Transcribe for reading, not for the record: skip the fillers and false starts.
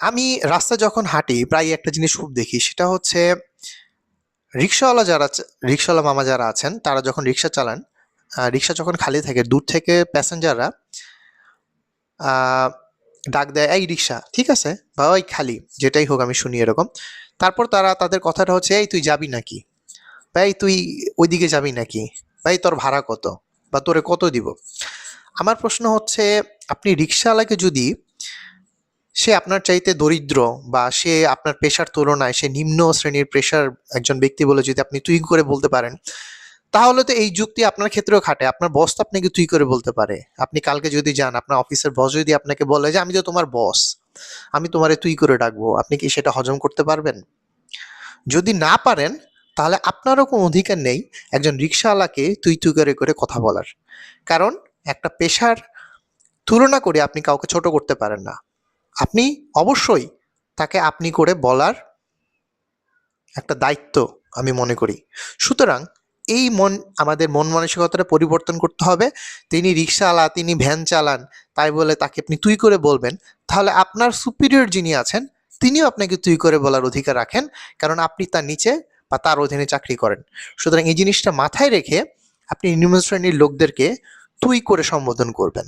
আমি রাস্তায় যখন হাঁটি প্রায় একটা জিনিস খুব দেখি, সেটা হচ্ছে রিক্সাওয়ালা মামা যারা আছেন তারা যখন রিক্সা চালান, রিক্সা যখন খালি থাকে দূর থেকে প্যাসেঞ্জাররা আহ, ডাক দেয়, এই রিক্সা ঠিক আছে বা ওই খালি, যেটাই হোক আমি শুনি এরকম। তারপর তারা তাদের কথাটা হচ্ছে, এই তুই যাবি নাকি, বা এই তুই ওইদিকে যাবি নাকি, বা এই তোর ভাড়া কত, বা তোরে কত দিব। আমার প্রশ্ন হচ্ছে, আপনি রিক্সাওয়ালাকে যদি সে আপনার চাইতে দরিদ্র বা সে আপনার পেশার তুলনায় সে নিম্ন শ্রেণীর পেশার একজন ব্যক্তি বলে যদি আপনি তুই করে বলতে পারেন, তাহলে তো এই যুক্তি আপনার ক্ষেত্রেও খাটে। আপনার বস তো আপনাকে তুই করে বলতে পারে। আপনি কালকে যদি যান, আপনার অফিসের বস যদি আপনাকে বলে যে আমি তো তোমার বস, আমি তোমারে তুই করে ডাকবো, আপনি কি সেটা হজম করতে পারবেন? যদি না পারেন, তাহলে আপনারও কোনো অধিকার নেই একজন রিক্সাওয়ালাকে তুই তুই করে করে কথা বলার। কারণ একটা পেশার তুলনা করে আপনি কাউকে ছোট করতে পারেন না। আপনি অবশ্যই তাকে আপনি করে বলার একটা দায়িত্ব আমি মনে করি। সুতরাং এই আমাদের মন মানসিকতাটা পরিবর্তন করতে হবে। তিনি রিক্সাওয়ালা, তিনি ভ্যান চালান, তাই বলে তাকে আপনি তুই করে বলবেন, তাহলে আপনার সুপিরিয়র যিনি আছেন তিনিও আপনাকে তুই করে বলার অধিকার রাখেন, কারণ আপনি তার নিচে বা তার অধীনে চাকরি করেন। সুতরাং এই জিনিসটা মাথায় রেখে আপনি নিম্ন শ্রেণীর লোকদেরকে তুই করে সম্বোধন করবেন।